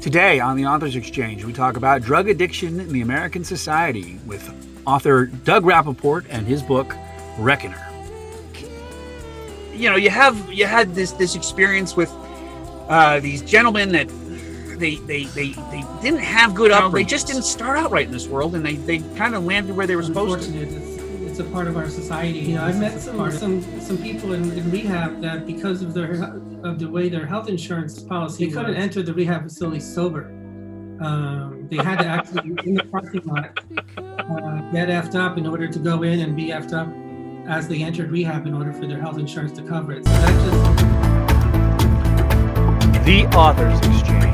Today on the Authors Exchange, we talk about drug addiction in the American society with author Doug Rappaport and his book, Reckoner. You know, you had this experience with these gentlemen that they didn't have good upbringing. They just didn't start out right in this world, and they kind of landed where they were supposed to. It's a part of our society. You know, I've met some people in rehab that because of the way their health insurance policy, they couldn't enter the rehab facility sober. They had to actually in the parking lot get effed up in order to go in and be effed up as they entered rehab in order for their health insurance to cover it. So that just The Authors Exchange.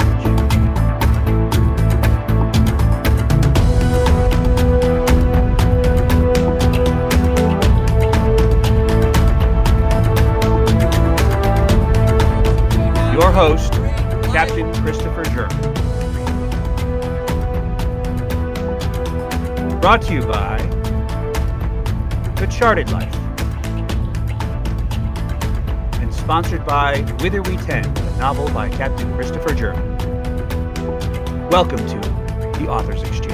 Your host, Captain Christopher German. Brought to you by The Charted Life. And sponsored by Whither We Tend, a novel by Captain Christopher German. Welcome to The Authors Exchange.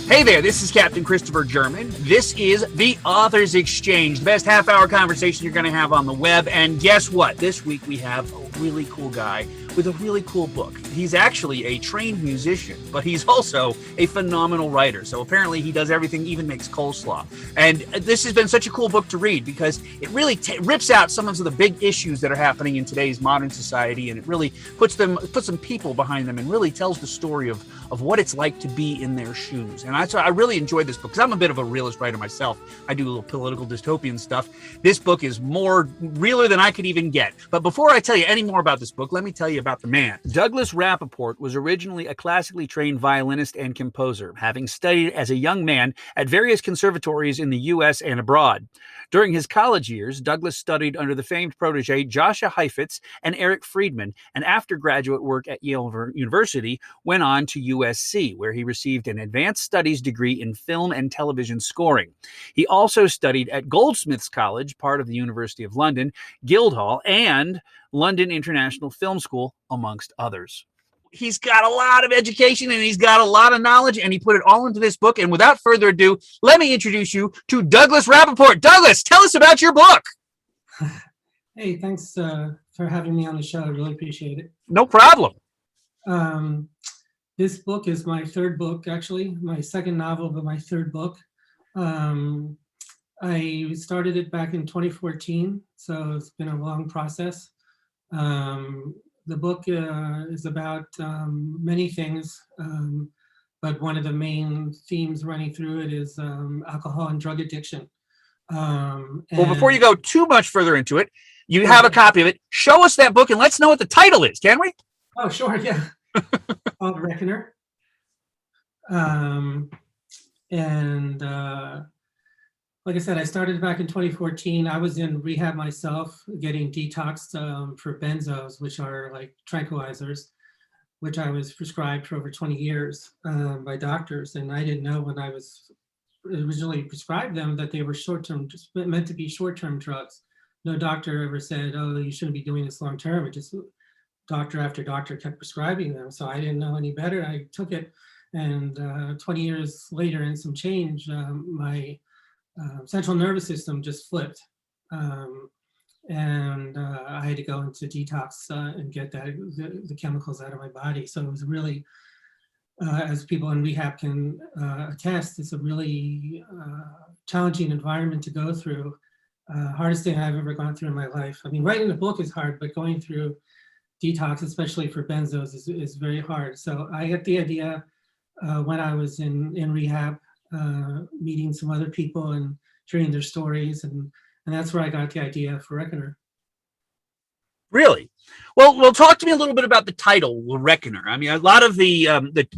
Hey there, this is Captain Christopher German. This is The Authors Exchange, the best half-hour conversation you're going to have on the web. And guess what? This week we have a really cool guy with a really cool book. He's actually a trained musician, but he's also a phenomenal writer. So apparently he does everything, even makes coleslaw. And this has been such a cool book to read because it really rips out some of the big issues that are happening in today's modern society, and it really puts some people behind them and really tells the story of what it's like to be in their shoes. And I really enjoyed this book because I'm a bit of a realist writer myself. I do a little political dystopian stuff. This book is more realer than I could even get. But before I tell you any more about this book, let me tell you about the man. Douglas Rappaport was originally a classically trained violinist and composer, having studied as a young man at various conservatories in the U.S. and abroad. During his college years, Douglas studied under the famed protege Joshua Heifetz and Eric Friedman, and after graduate work at Yale University, went on to USC, where he received an advanced studies degree in film and television scoring. He also studied at Goldsmiths College, part of the University of London, Guildhall, and London International Film School, amongst others. He's got a lot of education and he's got a lot of knowledge, and he put it all into this book. And without further ado, let me introduce you to Douglas Rappaport. Douglas, tell us about your book. Hey, thanks for having me on the show. I really appreciate it. No problem. This book is my third book, actually, my second novel, but my third book. I started it back in 2014, so it's been a long process. The book is about many things, but one of the main themes running through it is alcohol and drug addiction. Well, before you go too much further into it, you have a copy of it. Show us that book and let's know what the title is, can we? Oh, sure, yeah. Called Reckoner. Like I said, I started back in 2014. I was in rehab myself, getting detoxed for benzos, which are like tranquilizers, which I was prescribed for over 20 years by doctors. And I didn't know when I was originally prescribed them that they were short-term, just meant to be short-term drugs. No doctor ever said, oh, you shouldn't be doing this long-term. It just doctor after doctor kept prescribing them. So I didn't know any better. I took it. And 20 years later and some change, my central nervous system just flipped. I had to go into detox and get the chemicals out of my body. So it was really, as people in rehab can attest, it's a really challenging environment to go through. Hardest thing I've ever gone through in my life. I mean, writing a book is hard, but going through detox, especially for benzos, is very hard. So I got the idea when I was in rehab, meeting some other people and hearing their stories, and that's where I got the idea for Reckoner. Really? Well, talk to me a little bit about the title, Reckoner. I mean, a lot of the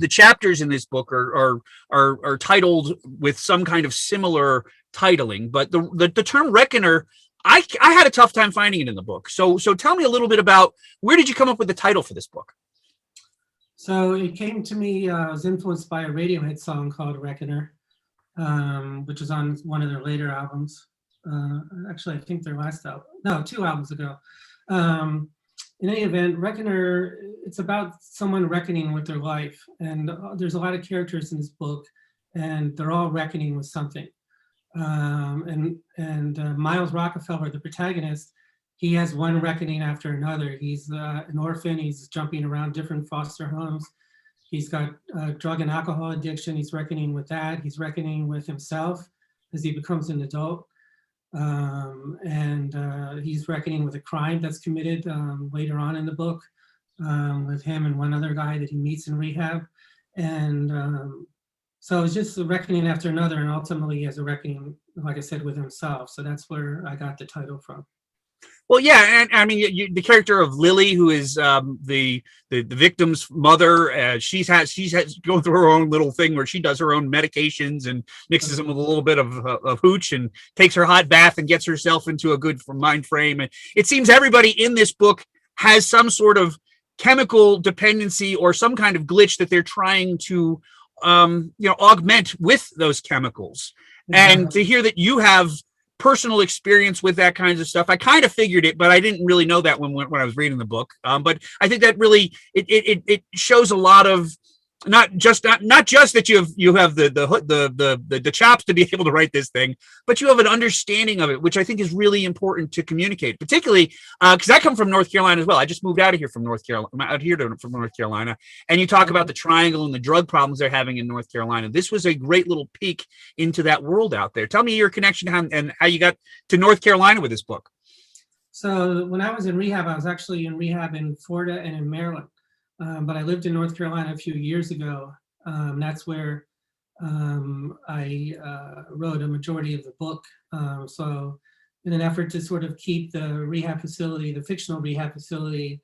chapters in this book are titled with some kind of similar titling, but the term Reckoner, I had a tough time finding it in the book. So tell me a little bit about where did you come up with the title for this book? So it came to me, I was influenced by a Radiohead song called Reckoner, which is on one of their later albums. Actually, I think their last album, no, 2 albums ago. In any event, Reckoner, it's about someone reckoning with their life. And there's a lot of characters in this book, and they're all reckoning with something. Miles Rockefeller, the protagonist, he has one reckoning after another. He's an orphan. He's jumping around different foster homes. He's got drug and alcohol addiction. He's reckoning with that. He's reckoning with himself as he becomes an adult. He's reckoning with a crime that's committed later on in the book with him and one other guy that he meets in rehab. So it's just a reckoning after another, and ultimately he has a reckoning, like I said, with himself. So that's where I got the title from. Well, yeah, and I mean, the character of Lily, who is the victim's mother, she's going through her own little thing where she does her own medications and mixes them with a little bit of hooch and takes her hot bath and gets herself into a good mind frame. And it seems everybody in this book has some sort of chemical dependency or some kind of glitch that they're trying to augment with those chemicals. Mm-hmm. And to hear that you have personal experience with that kinds of stuff, I kind of figured it, but I didn't really know that when I was reading the book. But I think that really it shows a lot of not just that you have the chops to be able to write this thing, but you have an understanding of it, which I think is really important to communicate, particularly because I come from North Carolina as well. I just moved out of here from North Carolina, and you talk about the triangle and the drug problems they're having in North Carolina. This was a great little peek into that world out there. Tell me your connection and how you got to North Carolina with this book. So when I was in rehab, I was actually in rehab in Florida and in Maryland. But I lived in North Carolina a few years ago. That's where I wrote a majority of the book. So in an effort to sort of keep the rehab facility, the fictional rehab facility,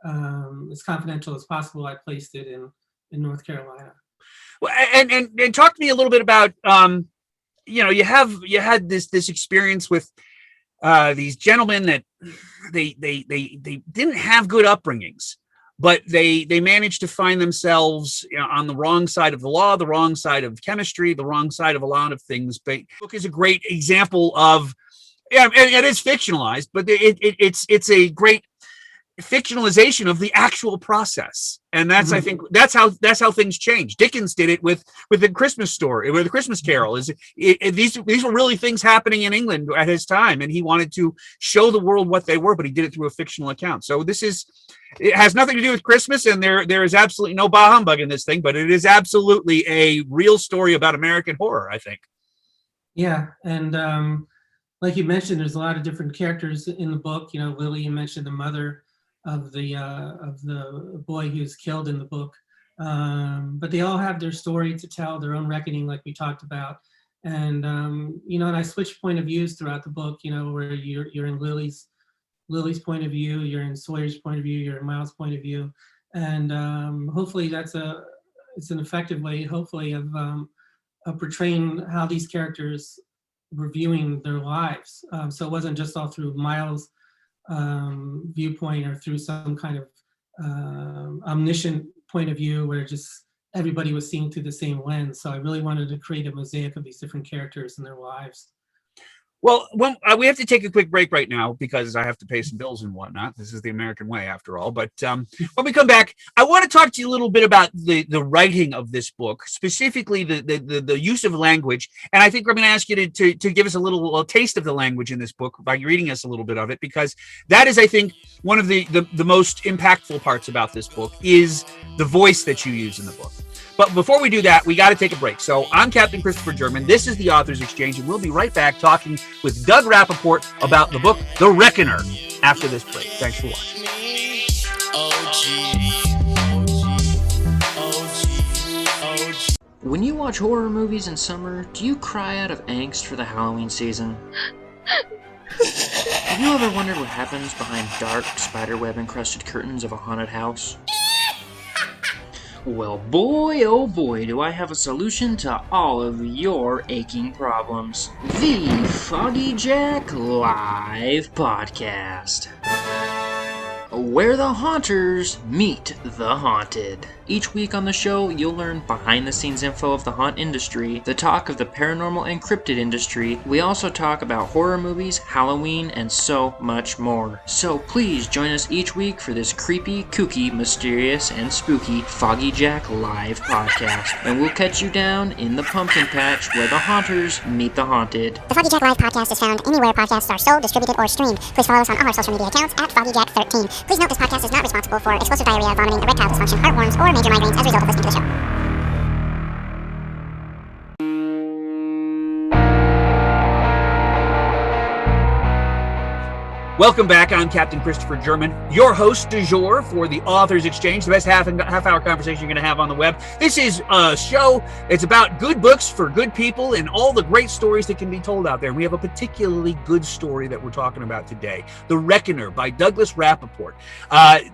as confidential as possible, I placed it in North Carolina. Well, and talk to me a little bit about, you had this experience with these gentlemen that they didn't have good upbringings, but they managed to find themselves on the wrong side of the law, the wrong side of chemistry, the wrong side of a lot of things. But the book is a great example of, and it is fictionalized, but it's a great fictionalization of the actual process. And that's, mm-hmm. I think that's how things change. Dickens did it with the Christmas story, with the Christmas Carol. These were really things happening in England at his time, and he wanted to show the world what they were, but he did it through a fictional account. So it has nothing to do with Christmas, and there is absolutely no bah humbug in this thing, but it is absolutely a real story about American horror, I think. Yeah, and like you mentioned, there's a lot of different characters in the book. Lily, you mentioned the mother of the boy who's killed in the book, but they all have their story to tell, their own reckoning, like we talked about. And and I switch point of views throughout the book. Where you're in Lily's point of view, you're in Sawyer's point of view, you're in Miles' point of view, and hopefully it's an effective way, hopefully, of portraying how these characters were viewing their lives. So it wasn't just all through Miles' viewpoint or through some kind of omniscient point of view where just everybody was seeing through the same lens. So I really wanted to create a mosaic of these different characters and their lives. Well, we have to take a quick break right now because I have to pay some bills and whatnot. This is the American way, after all. But when we come back, I want to talk to you a little bit about the writing of this book, specifically the use of language. And I think we're going to ask you to give us a little taste of the language in this book by reading us a little bit of it, because that is, I think, one of the most impactful parts about this book is the voice that you use in the book. But before we do that, we got to take a break. So I'm Captain Christopher German. This is the Authors Exchange, and we'll be right back talking with Doug Rappaport about the book, The Reckoner, after this break. Thanks for watching. When you watch horror movies in summer, do you cry out of angst for the Halloween season? Have you ever wondered what happens behind dark, spiderweb-encrusted curtains of a haunted house? Well, boy, oh boy, do I have a solution to all of your aching problems. The Foggy Jack Live Podcast. where the haunters meet the haunted. Each week on the show, you'll learn behind-the-scenes info of the haunt industry, the talk of the paranormal and cryptid industry. We also talk about horror movies, Halloween, and so much more. So please join us each week for this creepy, kooky, mysterious, and spooky Foggy Jack live podcast. And we'll catch you down in the pumpkin patch where the haunters meet the haunted. The Foggy Jack live podcast is found anywhere podcasts are sold, distributed, or streamed. Please follow us on all our social media accounts at FoggyJack13. Please note this podcast is not responsible for explosive diarrhea, vomiting, erectile dysfunction, heartworms, or major migraines as a result of listening to the show. Welcome back. I'm Captain Christopher German, your host du jour for the Authors Exchange, the best half-hour conversation you're going to have on the web. This is a show. It's about good books for good people and all the great stories that can be told out there. And we have a particularly good story that we're talking about today, The Reckoner by Douglas Rappaport.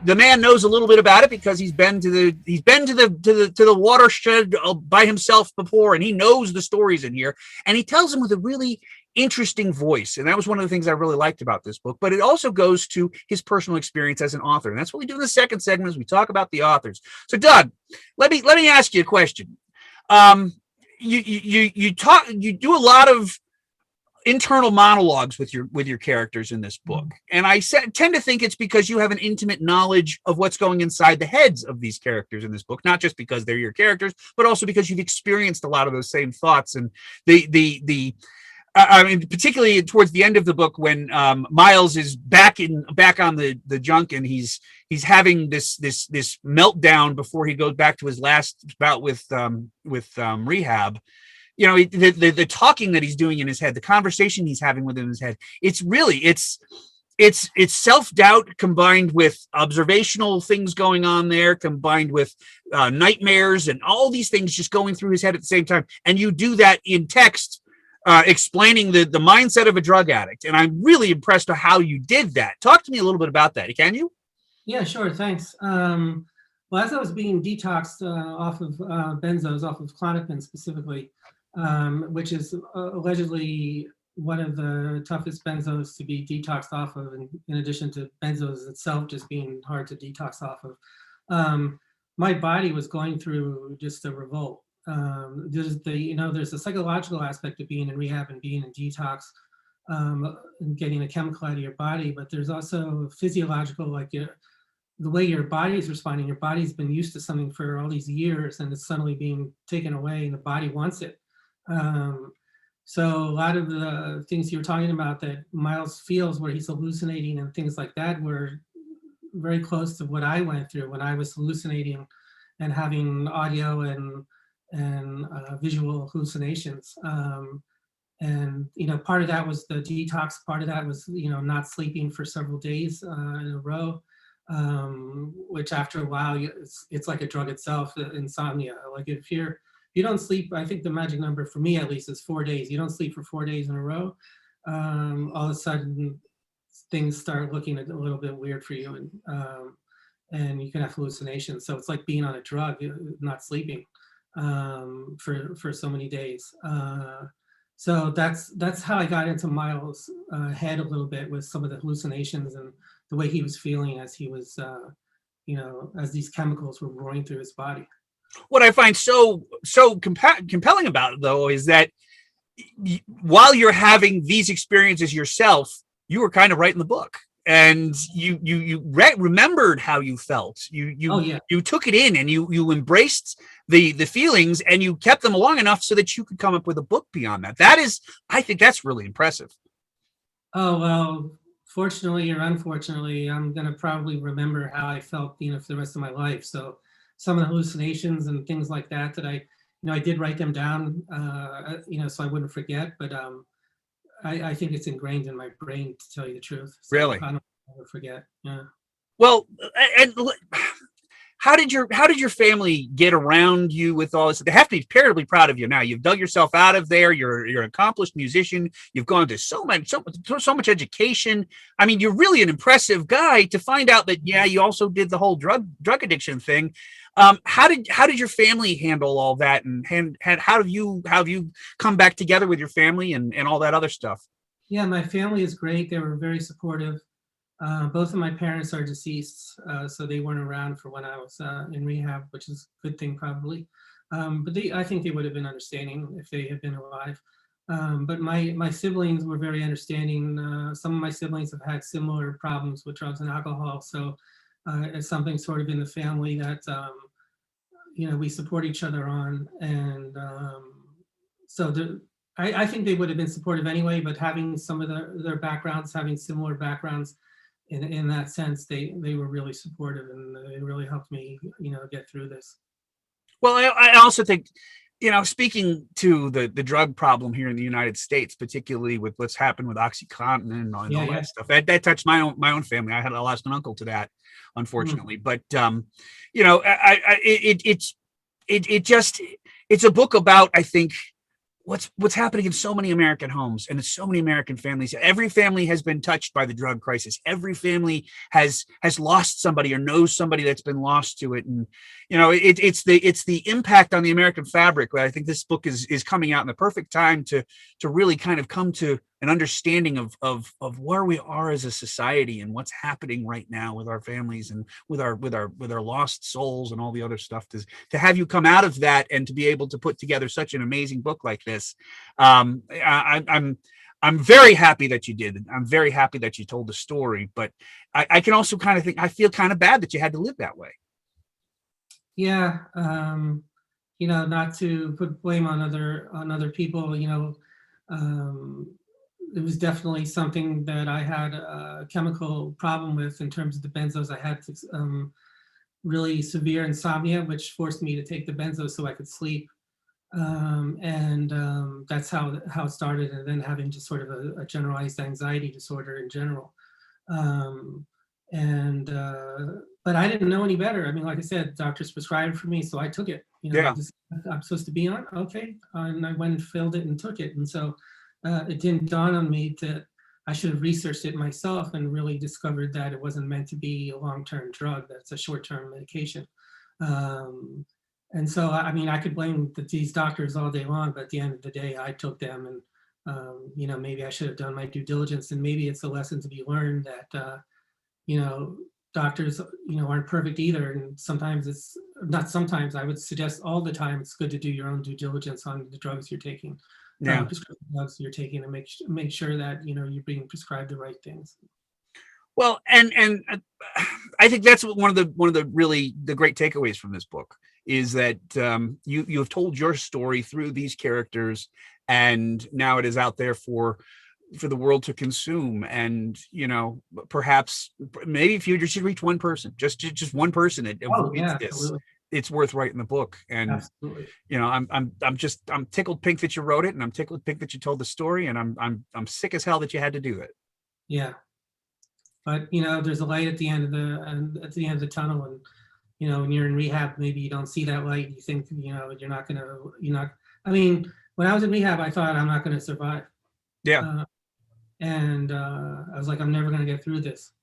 The man knows a little bit about it because he's been to the watershed by himself before, and he knows the stories in here, and he tells them with a really interesting voice. And that was one of the things I really liked about this book, but it also goes to his personal experience as an author. And that's what we do in the second segment, as we talk about the authors. So Doug, let me ask you a question. You do a lot of internal monologues with your characters in this book. And I tend to think it's because you have an intimate knowledge of what's going inside the heads of these characters in this book, not just because they're your characters, but also because you've experienced a lot of those same thoughts. And I mean, particularly towards the end of the book, when Miles is back on the junk, and he's having this meltdown before he goes back to his last bout with rehab. You know, the talking that he's doing in his head, the conversation he's having within his head, it's self-doubt combined with observational things going on there, combined with nightmares and all these things just going through his head at the same time. And you do that in text, explaining the mindset of a drug addict. And I'm really impressed with how you did that. Talk to me a little bit about that. Can you? Yeah, sure. Thanks. Well, as I was being detoxed off of benzos, off of Klonopin specifically, which is allegedly one of the toughest benzos to be detoxed off of, in addition to benzos itself just being hard to detox off of, my body was going through just a revolt. There's a psychological aspect of being in rehab and being in detox, and getting a chemical out of your body, but there's also physiological, like the way your body is responding. Your body's been used to something for all these years, and it's suddenly being taken away, and the body wants it. So a lot of the things you were talking about that Miles feels, where he's hallucinating and things like that, were very close to what I went through when I was hallucinating and having audio and visual hallucinations. And, part of that was the detox. Part of that was, not sleeping for several days in a row, which after a while, it's like a drug itself, insomnia. Like if you don't sleep, I think the magic number for me at least is 4 days. You don't sleep for 4 days in a row, all of a sudden things start looking a little bit weird for you, and you can have hallucinations. So it's like being on a drug, not sleeping for so many days. So that's how I got into Miles' head a little bit, with some of the hallucinations and the way he was feeling as he was, as these chemicals were roaring through his body. What I find so compelling about it, though, is that while you're having these experiences yourself, you were kind of writing the book, and you remembered how you felt. You took it in, and you embraced the feelings, and you kept them long enough so that you could come up with a book beyond that. I think that's really impressive. Oh, well, fortunately or unfortunately, I'm going to probably remember how I felt, for the rest of my life. So some of the hallucinations and things like that I did write them down, so I wouldn't forget. But I think it's ingrained in my brain, to tell you the truth. So really? I don't ever forget. Yeah. Well, and how did your family get around you with all this? They have to be terribly proud of you now. You've dug yourself out of there. You're an accomplished musician. You've gone to so much education. I mean, you're really an impressive guy. To find out that, you also did the whole drug addiction thing. How did your family handle all that, and how have you come back together with your family and all that other stuff? Yeah, my family is great. They were very supportive. Both of my parents are deceased, so they weren't around for when I was in rehab, which is a good thing probably. But I think they would have been understanding if they had been alive. But my siblings were very understanding. Some of my siblings have had similar problems with drugs and alcohol, so it's something sort of in the family that we support each other on. And so I think they would have been supportive anyway. But having some of their backgrounds, having similar backgrounds, in that sense, they were really supportive, and they really helped me, get through this. Well, I also think, speaking to the drug problem here in the United States, particularly with what's happened with OxyContin and all that stuff, that touched my own family. I lost an uncle to that, unfortunately. But it's a book about, I think, what's happening in so many American homes and in so many American families. Every family has been touched by the drug crisis. Every family has lost somebody or knows somebody that's been lost to it. And, it's the impact on the American fabric. But I think this book is coming out in the perfect time to really kind of come to an understanding of where we are as a society and what's happening right now with our families and with our lost souls and all the other stuff. To have you come out of that and to be able to put together such an amazing book like this, I'm very happy that you did. I'm very happy that you told the story, but I can also kind of think, I feel kind of bad that you had to live that way. Yeah. Not to put blame on other people, it was definitely something that I had a chemical problem with in terms of the benzos. I had really severe insomnia, which forced me to take the benzos so I could sleep. That's how it started, and then having just sort of a generalized anxiety disorder in general. But I didn't know any better. I mean, like I said, doctors prescribed for me, so I took it. I'm supposed to be on, okay, and I went and filled it and took it. And so it didn't dawn on me that I should have researched it myself and really discovered that it wasn't meant to be a long-term drug. That's a short-term medication. And so, I mean, I could blame these doctors all day long, but at the end of the day, I took them, and maybe I should have done my due diligence, and maybe it's a lesson to be learned that doctors aren't perfect either, and sometimes it's not. Sometimes I would suggest all the time it's good to do your own due diligence on the drugs you're taking, prescription drugs you're taking, and make sure that you're being prescribed the right things. Well, and I think that's one of the really the great takeaways from this book is that you have told your story through these characters, and now it is out there for the world to consume. And perhaps maybe if you should reach one person, just one person, it's worth writing the book. And absolutely. I'm tickled pink that you wrote it, and I'm tickled pink that you told the story, and I'm sick as hell that you had to do it. Yeah, but there's a light at the end of the tunnel, and when you're in rehab, maybe you don't see that light. You think you're not. I mean, when I was in rehab, I thought I'm not going to survive. Yeah. And I was like, I'm never going to get through this.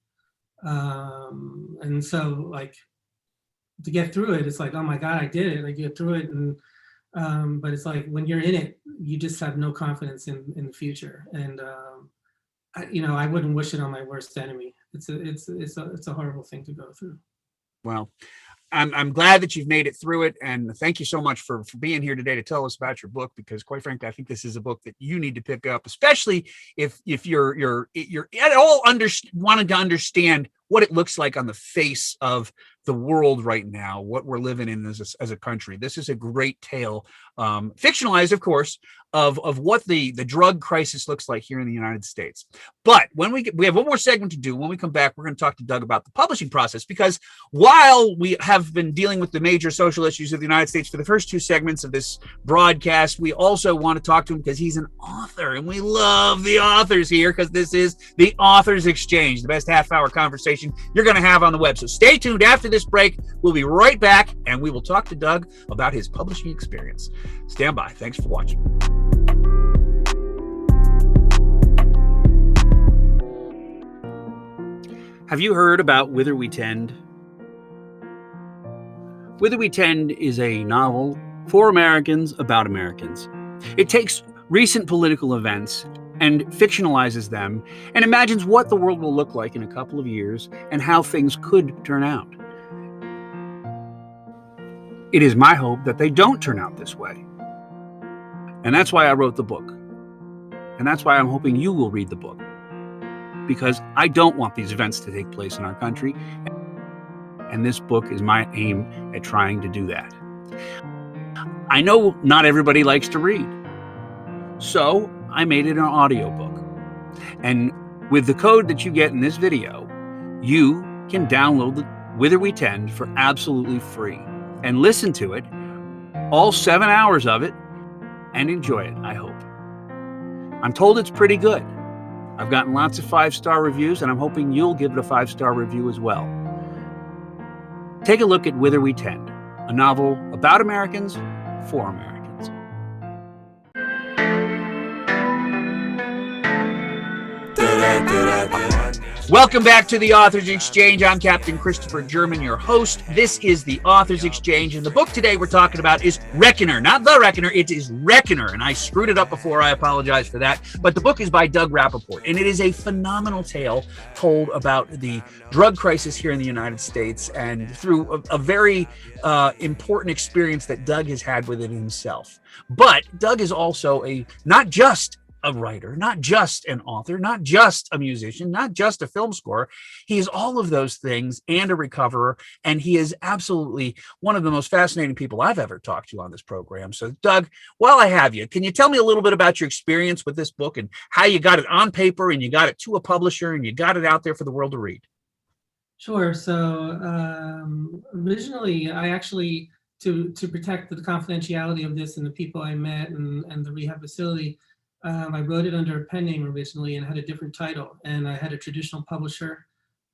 And so, like, to get through it, it's like, oh my God, I did it. I get through it. And but it's like when you're in it, you just have no confidence in the future. And I wouldn't wish it on my worst enemy. It's a horrible thing to go through. Well, I'm glad that you've made it through it, and thank you so much for being here today to tell us about your book, because quite frankly, I think this is a book that you need to pick up, especially if you're at all wanting to understand what it looks like on the face of the world right now, what we're living in as a country. This is a great tale, fictionalized, of course, of what the drug crisis looks like here in the United States. But when we have one more segment to do. When we come back, we're going to talk to Doug about the publishing process, because while we have been dealing with the major social issues of the United States for the first two segments of this broadcast, we also want to talk to him because he's an author, and we love the authors here, because this is the Authors Exchange, the best half-hour conversation you're going to have on the web. So stay tuned. After this break, we'll be right back, and we will talk to Doug about his publishing experience. Stand by. Thanks for watching. Have you heard about Whither We Tend? Whither We Tend is a novel for Americans about Americans. It takes recent political events and fictionalizes them and imagines what the world will look like in a couple of years and how things could turn out. It is my hope that they don't turn out this way. And that's why I wrote the book. And that's why I'm hoping you will read the book. Because I don't want these events to take place in our country. And this book is my aim at trying to do that. I know not everybody likes to read. So I made it an audiobook. And with the code that you get in this video, you can download the Whither We Tend for absolutely free and listen to it, all 7 hours of it, and enjoy it, I hope. I'm told it's pretty good. I've gotten lots of 5-star reviews, and I'm hoping you'll give it a 5-star review as well. Take a look at Whither We Tend, a novel about Americans for Americans. Welcome back to the Authors Exchange. I'm Captain Christopher German, your host. This is the Authors Exchange, and the book today we're talking about is Reckoner. Not The Reckoner, it is Reckoner, and I screwed it up before. I apologize for that. But the book is by Doug Rappaport, and it is a phenomenal tale told about the drug crisis here in the United States and through a very important experience that Doug has had with it himself. But Doug is also not just a writer, not just an author, not just a musician, not just a film scorer. He is all of those things and a recoverer, and he is absolutely one of the most fascinating people I've ever talked to on this program. So, Doug, while I have you, can you tell me a little bit about your experience with this book and how you got it on paper and you got it to a publisher and you got it out there for the world to read? Sure. So originally, I actually, to protect the confidentiality of this and the people I met and the rehab facility, I wrote it under a pen name originally and had a different title. And I had a traditional publisher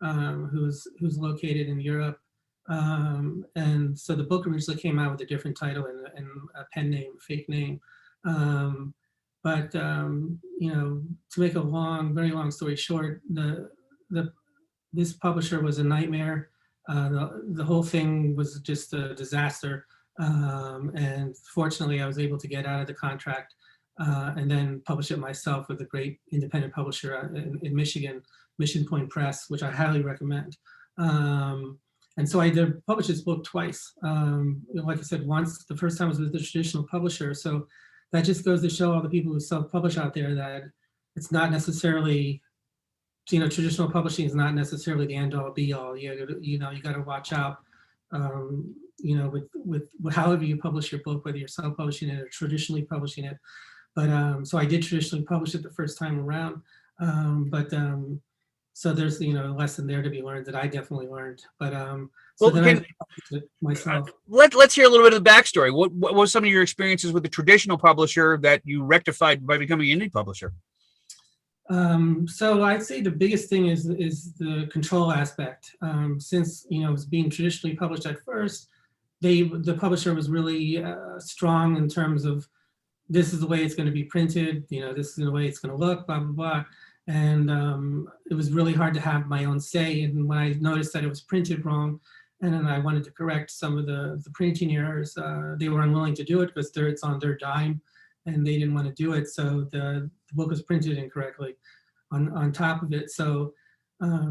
who's located in Europe. And so the book originally came out with a different title and a pen name, fake name. But to make a very long story short, this publisher was a nightmare. The whole thing was just a disaster. And fortunately, I was able to get out of the contract and then publish it myself with a great independent publisher in Michigan, Mission Point Press, which I highly recommend. And so I did publish this book twice. Like I said, once, the first time was with the traditional publisher. So that just goes to show all the people who self-publish out there that it's not necessarily, traditional publishing is not necessarily the end all be all. You got to watch out, with however you publish your book, whether you're self-publishing it or traditionally publishing it. But so I did traditionally publish it the first time around. So there's a lesson there to be learned that I definitely learned. But I published it myself. Let's hear a little bit of the backstory. What was some of your experiences with the traditional publisher that you rectified by becoming an indie publisher? So I'd say the biggest thing is the control aspect. Since it was being traditionally published at first, the publisher was really strong in terms of, this is the way it's going to be printed, this is the way it's going to look, blah, blah, blah. And it was really hard to have my own say. And when I noticed that it was printed wrong, and then I wanted to correct some of the printing errors, they were unwilling to do it because it's on their dime and they didn't want to do it. So the book was printed incorrectly on top of it. So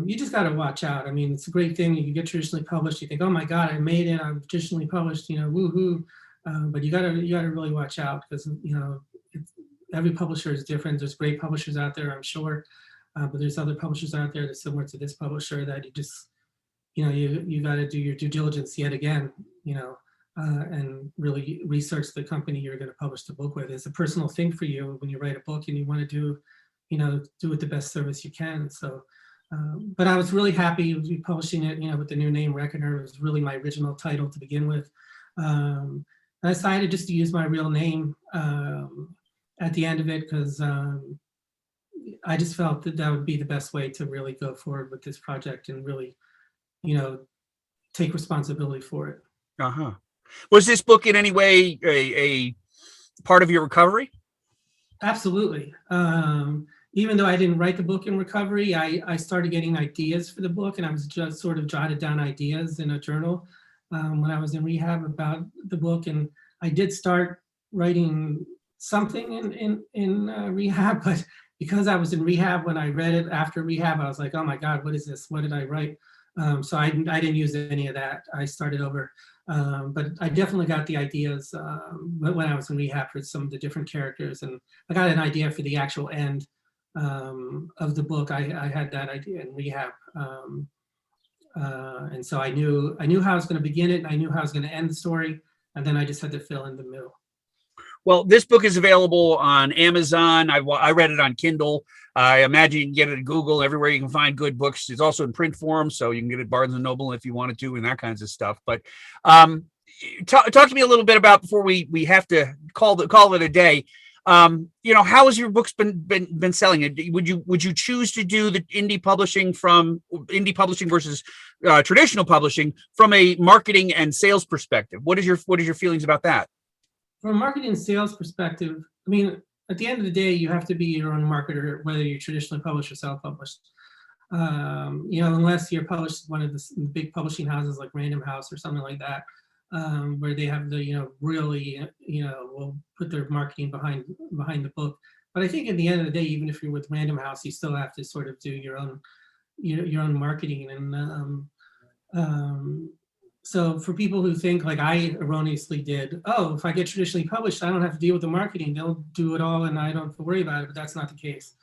you just got to watch out. I mean, it's a great thing. You can get traditionally published. You think, oh my God, I made it. I'm traditionally published, woohoo. But you gotta really watch out because every publisher is different. There's great publishers out there, I'm sure, but there's other publishers out there that's similar to this publisher that you just you got to do your due diligence yet again, and really research the company you're going to publish the book with. It's a personal thing for you when you write a book and you want to do it the best service you can. So. But I was really happy to be publishing it, with the new name Reckoner. It was really my original title to begin with. I decided just to use my real name at the end of it because I just felt that would be the best way to really go forward with this project and really, take responsibility for it. Uh-huh. Was this book in any way a part of your recovery? Absolutely. Even though I didn't write the book in recovery, I started getting ideas for the book, and I was just sort of jotted down ideas in a journal when I was in rehab about the book. And I did start writing something in rehab, but because I was in rehab, when I read it after rehab, I was like, oh my God, what is this? What did I write? So I didn't use any of that. I started over. But I definitely got the ideas when I was in rehab for some of the different characters. And I got an idea for the actual end of the book. I had that idea in rehab. And so I knew how I was going to begin it, and I knew how I was going to end the story. And then I just had to fill in the middle. Well, this book is available on Amazon. I read it on Kindle. I imagine you can get it at Google, everywhere you can find good books. It's also in print form, so you can get it at Barnes and Noble if you wanted to, and that kinds of stuff. But talk to me a little bit about, before we have to call it a day. How has your books been selling? Would you choose to do the indie publishing versus traditional publishing from a marketing and sales perspective? What is your feelings about that? From a marketing and sales perspective, I mean, at the end of the day, you have to be your own marketer, whether you're traditionally published or self-published. Unless you're published one of the big publishing houses like Random House or something like that, where they have the, really, will put their marketing behind the book. But I think at the end of the day, even if you're with Random House, you still have to sort of do your own marketing. And so for people who think, like I erroneously did, oh, if I get traditionally published, I don't have to deal with the marketing. They'll do it all and I don't have to worry about it. But that's not the case,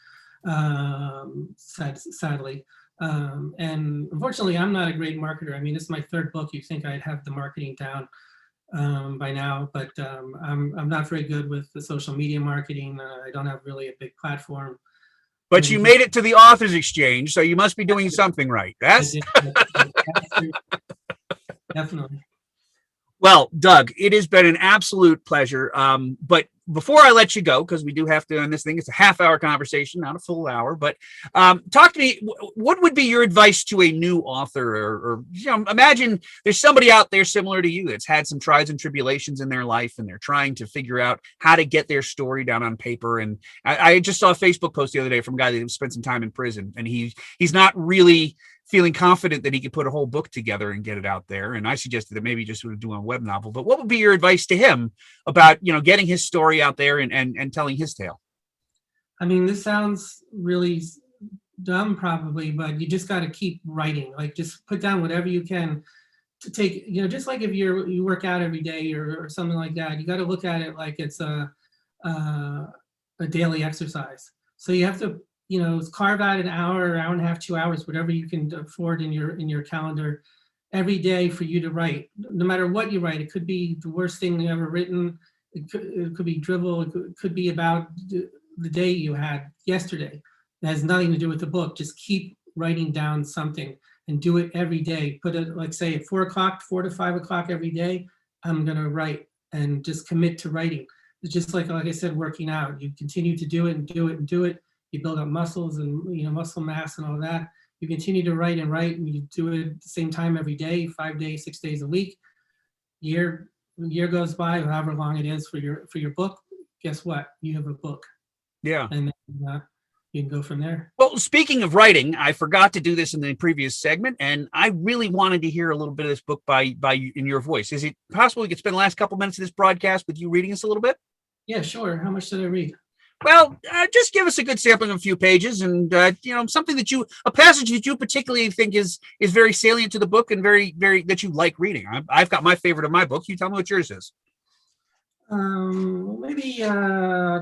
sadly. And unfortunately, I'm not a great marketer. I mean, this is my third book. You'd think I'd have the marketing down by now, but I'm not very good with the social media marketing. I don't have really a big platform. But you made it to the Authors Exchange, so you must be doing something right. That's definitely. Well, Doug, it has been an absolute pleasure. But before I let you go, because we do have to on this thing, it's a half-hour conversation, not a full hour. But talk to me. What would be your advice to a new author, or imagine there's somebody out there similar to you that's had some trials and tribulations in their life, and they're trying to figure out how to get their story down on paper. And I just saw a Facebook post the other day from a guy that spent some time in prison, and he's not really feeling confident that he could put a whole book together and get it out there. And I suggested that maybe just would do a web novel. But what would be your advice to him about, getting his story out there and telling his tale? I mean, this sounds really dumb probably, but you just got to keep writing. Like, just put down whatever you can to take, just like if you work out every day or something like that, you got to look at it like it's a daily exercise. So you have to, carve out an hour and a half, 2 hours, whatever you can afford in your calendar every day for you to write. No matter what you write, it could be the worst thing you ever written. It could be drivel. It could be about the day you had yesterday. It has nothing to do with the book. Just keep writing down something and do it every day. Put it, like, say, at 4 to 5 o'clock every day, I'm going to write, and just commit to writing. It's just like I said, working out. You continue to do it and do it and do it. You build up muscles and muscle mass and all that. You continue to write, and you do it at the same time every day, 5 days, 6 days a week. Year goes by, however long it is for your book. Guess what? You have a book. Yeah. And then, you can go from there. Well, speaking of writing, I forgot to do this in the previous segment, and I really wanted to hear a little bit of this book by in your voice. Is it possible we could spend the last couple minutes of this broadcast with you reading us a little bit? Yeah, sure. How much did I read? Well, just give us a good sampling of a few pages, and something a passage that you particularly think is very salient to the book and very, very that you like reading. I've got my favorite of my book. You tell me what yours is. Maybe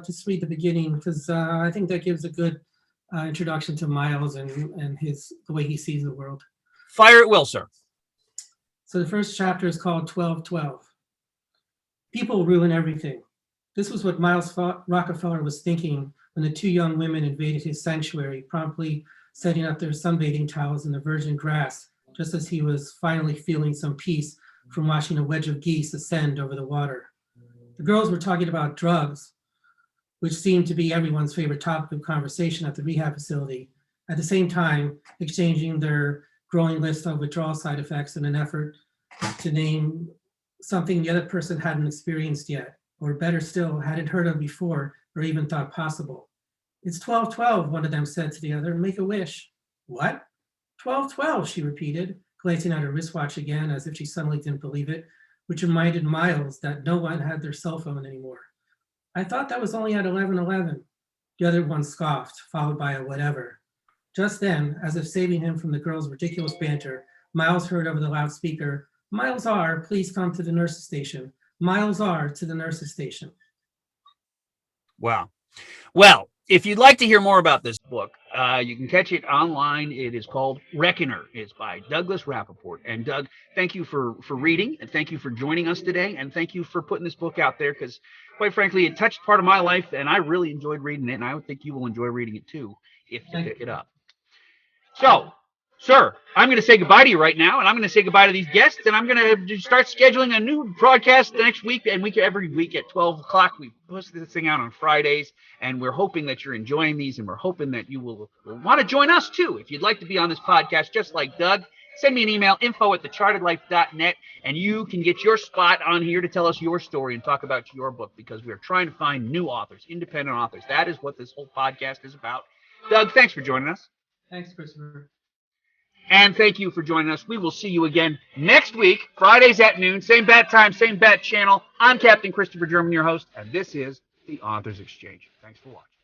just read the beginning, because I think that gives a good introduction to Miles and the way he sees the world. Fire at will, sir. So the first chapter is called 12-12. People ruin everything. This was what Miles Rockefeller was thinking when the two young women invaded his sanctuary, promptly setting up their sunbathing towels in the virgin grass, just as he was finally feeling some peace from watching a wedge of geese ascend over the water. The girls were talking about drugs, which seemed to be everyone's favorite topic of conversation at the rehab facility, at the same time exchanging their growing list of withdrawal side effects in an effort to name something the other person hadn't experienced yet, or better still, hadn't heard of before or even thought possible. It's 12-12, one of them said to the other. Make a wish. What? 12-12, she repeated, glancing at her wristwatch again as if she suddenly didn't believe it, which reminded Miles that no one had their cell phone anymore. I thought that was only at 11:11. The other one scoffed, followed by a whatever. Just then, as if saving him from the girl's ridiculous banter, Miles heard over the loudspeaker, "Miles R., please come to the nurse's station. Miles R. to the nurse's station." Wow. Well, if you'd like to hear more about this book, you can catch it online. It is called Reckoner. It's by Douglas Rappaport. And Doug, thank you for reading, and thank you for joining us today, and thank you for putting this book out there, because quite frankly, it touched part of my life, and I really enjoyed reading it, and I would think you will enjoy reading it too if you pick it up. So, sir, I'm going to say goodbye to you right now, and I'm going to say goodbye to these guests, and I'm going to start scheduling a new broadcast the next week, and every week at 12 o'clock. We post this thing out on Fridays, and we're hoping that you're enjoying these, and we're hoping that you will want to join us too. If you'd like to be on this podcast just like Doug, send me an email, info@thechartedlife.net, and you can get your spot on here to tell us your story and talk about your book, because we are trying to find new authors, independent authors. That is what this whole podcast is about. Doug, thanks for joining us. Thanks, Christopher. And thank you for joining us. We will see you again next week, Fridays at noon, same bat time, same bat channel. I'm Captain Christopher German, your host, and this is The Authors Exchange. Thanks for watching.